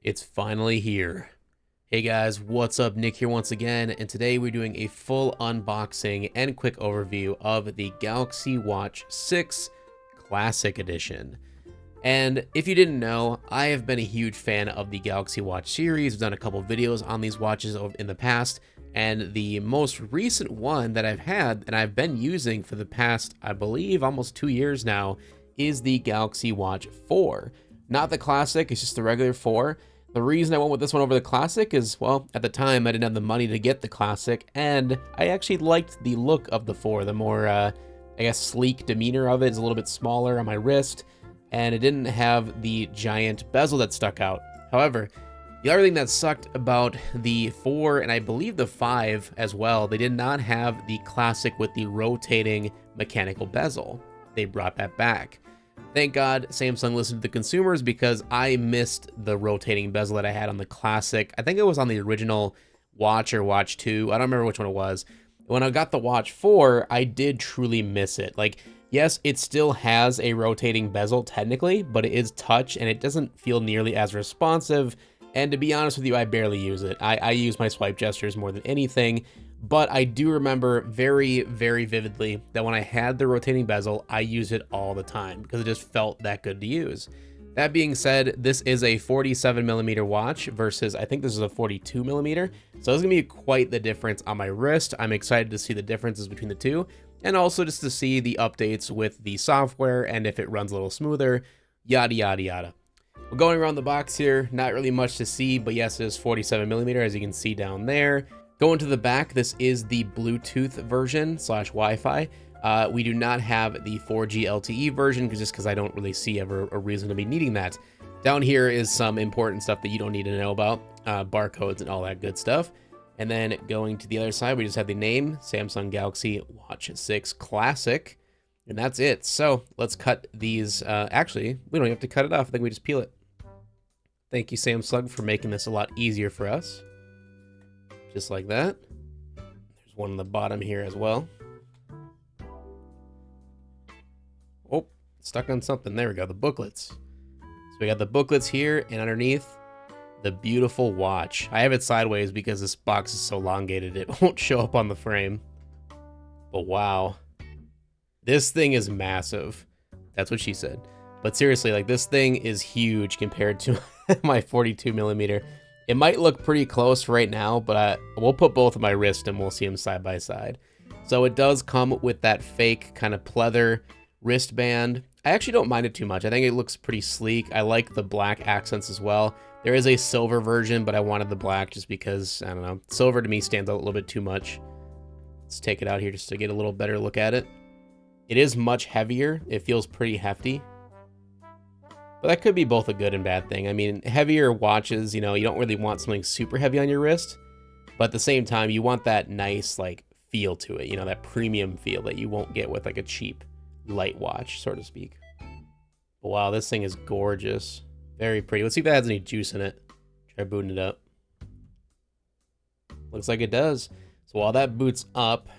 It's finally here. Hey guys, what's up? Nick here once again, and today we're doing a full unboxing and quick overview of the Galaxy Watch 6 Classic Edition. And if you didn't know, I have been a huge fan of the Galaxy Watch series. I've done a couple videos on these watches in the past, and the most recent one that I've had and I've been using for the past, I believe, almost 2 years now, is the Galaxy Watch 4. Not the Classic, it's just the regular 4. The reason I went with this one over the Classic is, well, at the time I didn't have the money to get the Classic, and I actually liked the look of the 4, the more, I guess, sleek demeanor of it. It's a little bit smaller on my wrist, and it didn't have the giant bezel that stuck out. However, the other thing that sucked about the 4, and I believe the 5 as well, they did not have the Classic with the rotating mechanical bezel. They brought that back. Thank God Samsung listened to the consumers, because I missed the rotating bezel that I had on the Classic. I think it was on the original Watch or Watch 2. I don't remember which one it was. When I got the Watch 4, I did truly miss it. Like, yes, it still has a rotating bezel technically, but it is touch and it doesn't feel nearly as responsive. And to be honest with you, I barely use it. I use my swipe gestures more than anything. But I do remember very, very vividly that when I had the rotating bezel, I used it all the time because it just felt that good to use. That being said, this is a 47mm watch versus, I think this is a 42mm. So it's gonna be quite the difference on my wrist. I'm excited to see the differences between the two, and also just to see the updates with the software and if it runs a little smoother, yada, yada, yada. We're going around the box here, not really much to see, but yes, it is 47mm, as you can see down there. Going to the back, this is the Bluetooth version / Wi-Fi. We do not have the 4G LTE version, just because I don't really see ever a reason to be needing that. Down here is some important stuff that you don't need to know about, barcodes and all that good stuff. And then going to the other side, we just have the name, Samsung Galaxy Watch 6 Classic, and that's it. So let's cut these. Actually, we don't have to cut it off. I think we just peel it. Thank you, Samsung, for making this a lot easier for us. Just like that. There's one on the bottom here as well. Oh, stuck on something. There we go, the booklets. So we got the booklets here, and underneath, the beautiful watch. I have it sideways because this box is so elongated it won't show up on the frame. But wow. This thing is massive. That's what she said. But seriously, like, this thing is huge compared to my 42mm. It might look pretty close right now, but we'll put both of my wrists and we'll see them side by side. So it does come with that fake kind of pleather wristband. I actually don't mind it too much. I think it looks pretty sleek. I like the black accents as well. There is a silver version, but I wanted the black just because, I don't know, silver to me stands out a little bit too much. Let's take it out here just to get a little better look at it. It is much heavier. It feels pretty hefty. But that could be both a good and bad thing. I mean, heavier watches, you know, you don't really want something super heavy on your wrist. But at the same time, you want that nice, like, feel to it. You know, that premium feel that you won't get with, like, a cheap light watch, so to speak. But wow, this thing is gorgeous. Very pretty. Let's see if it has any juice in it. Try booting it up. Looks like it does. So while that boots up,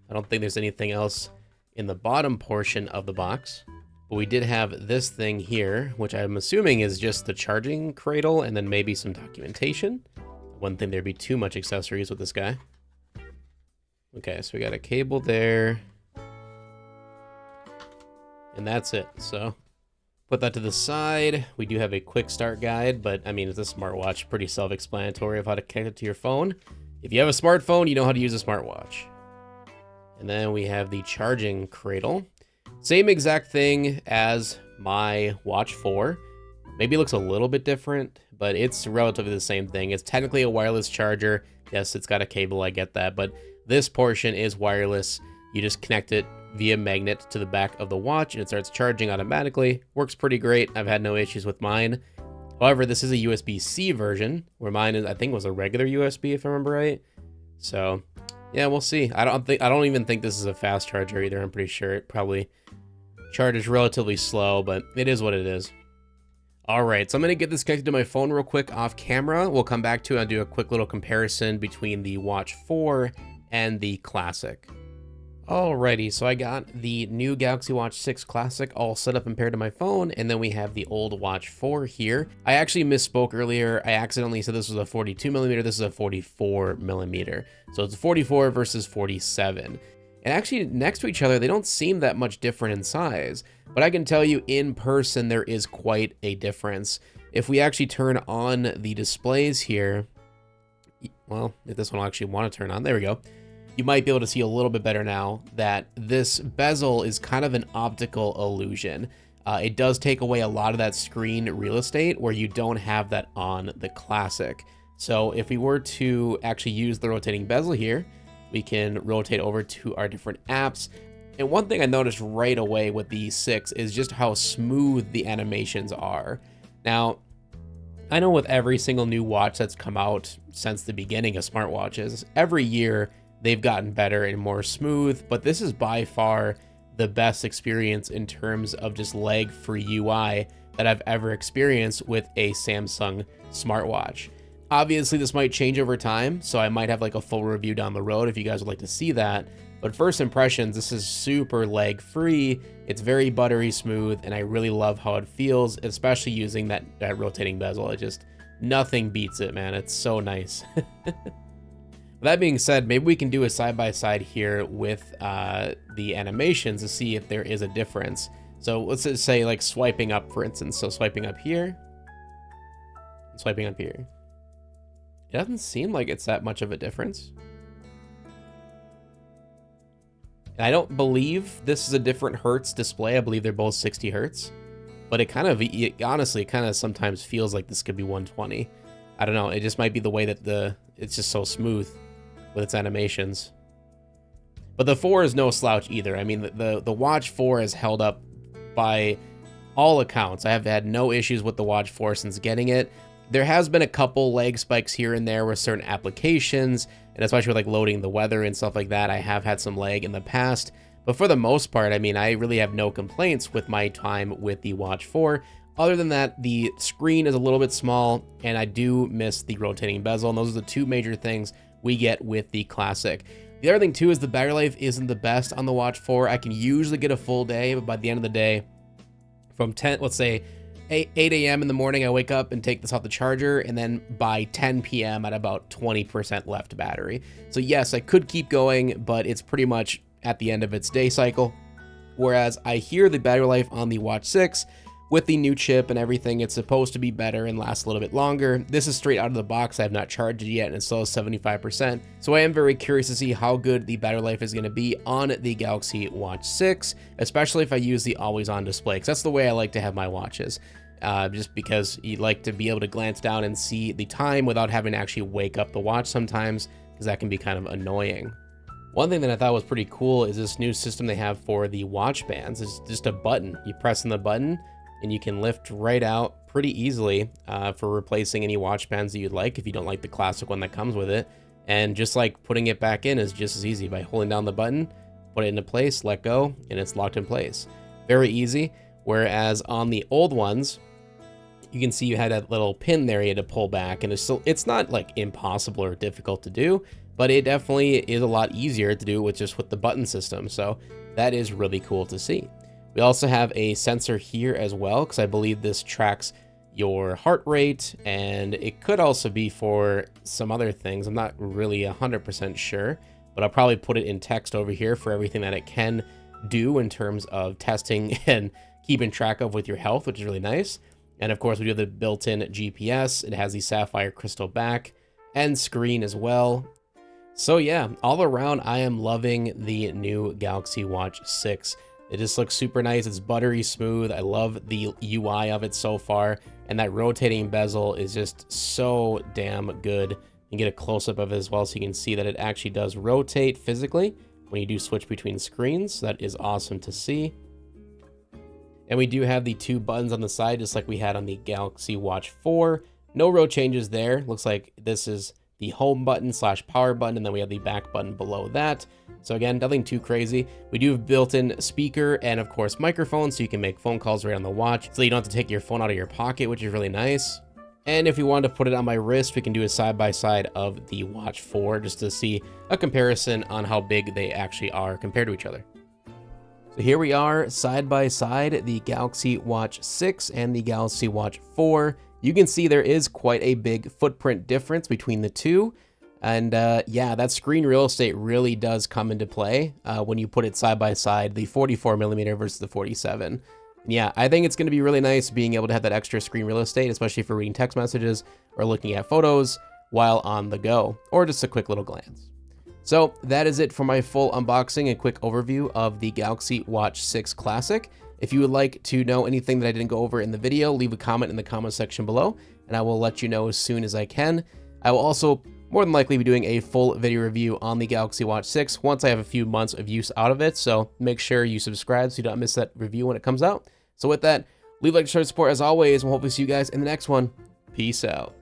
I don't think there's anything else in the bottom portion of the box. But we did have this thing here, which I'm assuming is just the charging cradle and then maybe some documentation. One thing, there'd be too much accessories with this guy. Okay, so we got a cable there. And that's it. So put that to the side. We do have a quick start guide, but I mean, it's a smartwatch, pretty self-explanatory of how to connect it to your phone. If you have a smartphone, you know how to use a smartwatch. And then we have the charging cradle. Same exact thing as my Watch 4. Maybe it looks a little bit different, but it's relatively the same thing. It's technically a wireless charger. Yes, it's got a cable, I get that, but this portion is wireless. You just connect it via magnet to the back of the watch and it starts charging automatically. Works pretty great. I've had no issues with mine. However, this is a USB-C version, where mine is, I think, was a regular USB, if I remember right. So yeah, we'll see. I don't even think this is a fast charger either. I'm pretty sure it probably charges relatively slow, but it is what it is. All right, so I'm gonna get this connected to my phone real quick off camera. We'll come back to it and do a quick little comparison between the Watch 4 and the Classic. Alrighty, so I got the new Galaxy Watch 6 Classic all set up and paired to my phone, and then we have the old Watch 4 here. I actually misspoke earlier. I accidentally said this was a 42 millimeter. This is a 44 millimeter. So it's 44 versus 47. And actually next to each other, they don't seem that much different in size, but I can tell you in person, there is quite a difference. If we actually turn on the displays here, well, if this one will actually want to turn on, there we go. You might be able to see a little bit better now that this bezel is kind of an optical illusion. It does take away a lot of that screen real estate where you don't have that on the Classic. So if we were to actually use the rotating bezel here, we can rotate over to our different apps. And one thing I noticed right away with the 6 is just how smooth the animations are. Now, I know with every single new watch that's come out since the beginning of smartwatches, every year they've gotten better and more smooth, but this is by far the best experience in terms of just lag-free UI that I've ever experienced with a Samsung smartwatch. Obviously, this might change over time, so I might have like a full review down the road if you guys would like to see that. But first impressions, this is super lag-free, it's very buttery smooth, and I really love how it feels, especially using that rotating bezel. It just, nothing beats it, man. It's so nice. That being said, maybe we can do a side-by-side here with the animations to see if there is a difference. So let's just say like swiping up, for instance. So swiping up here, swiping up here. It doesn't seem like it's that much of a difference. And I don't believe this is a different hertz display. I believe they're both 60 hertz. But it honestly, kind of sometimes feels like this could be 120. I don't know. It just might be the way that it's just so smooth with its animations. But the 4 is no slouch either. I mean, the Watch 4 has held up by all accounts. I have had no issues with the Watch 4 since getting it. There has been a couple lag spikes here and there with certain applications, and especially with like loading the weather and stuff like that. I have had some lag in the past, but for the most part, I mean, I really have no complaints with my time with the Watch 4. Other than that, the screen is a little bit small, and I do miss the rotating bezel, and those are the two major things we get with the Classic. The other thing too is the battery life isn't the best on the Watch 4. I can usually get a full day, but by the end of the day, from 10, let's say 8 a.m. in the morning, I wake up and take this off the charger, and then by 10 p.m. at about 20% left battery. So yes, I could keep going, but it's pretty much at the end of its day cycle. Whereas I hear the battery life on the Watch 6, with the new chip and everything, it's supposed to be better and last a little bit longer. This is straight out of the box. I have not charged it yet, and it's still 75%. So I am very curious to see how good the battery life is going to be on the Galaxy Watch 6, especially if I use the always-on display, because that's the way I like to have my watches. Just because you like to be able to glance down and see the time without having to actually wake up the watch sometimes, because that can be kind of annoying. One thing that I thought was pretty cool is this new system they have for the watch bands. It's just a button. You press in the button, and you can lift right out pretty easily for replacing any watch bands that you'd like if you don't like the Classic one that comes with it. And just like putting it back in is just as easy by holding down the button, put it into place, let go, and it's locked in place. Very easy. Whereas on the old ones, you can see you had that little pin there you had to pull back, and it's not like impossible or difficult to do, but it definitely is a lot easier to do with the button system. So that is really cool to see. We also have a sensor here as well, because I believe this tracks your heart rate, and it could also be for some other things. I'm not really 100% sure, but I'll probably put it in text over here for everything that it can do in terms of testing and keeping track of with your health, which is really nice. And of course, we do have the built-in GPS. It has the sapphire crystal back and screen as well. So yeah, all around, I am loving the new Galaxy Watch 6. It just looks super nice. It's buttery smooth. I love the UI of it so far. And that rotating bezel is just so damn good. You can get a close-up of it as well, so you can see that it actually does rotate physically when you do switch between screens. So that is awesome to see. And we do have the two buttons on the side, just like we had on the Galaxy Watch 4. No real changes there. Looks like this is the home button / power button, and then we have the back button below that. So again, nothing too crazy. We do have built-in speaker and of course microphone, so you can make phone calls right on the watch, so you don't have to take your phone out of your pocket, which is really nice. And if we wanted to put it on my wrist, we can do a side-by-side of the Watch 4 just to see a comparison on how big they actually are compared to each other. So here we are side by side, the Galaxy Watch 6 and the Galaxy Watch 4. You can see there is quite a big footprint difference between the two. And yeah, that screen real estate really does come into play when you put it side by side, the 44mm versus the 47. Yeah, I think it's going to be really nice being able to have that extra screen real estate, especially for reading text messages or looking at photos while on the go, or just a quick little glance. So that is it for my full unboxing and quick overview of the Galaxy Watch 6 Classic. If you would like to know anything that I didn't go over in the video, leave a comment in the comment section below, and I will let you know as soon as I can. I will also more than likely be doing a full video review on the Galaxy Watch 6 once I have a few months of use out of it, so make sure you subscribe so you don't miss that review when it comes out. So with that, leave a like, share, support as always, and we'll hopefully see you guys in the next one. Peace out.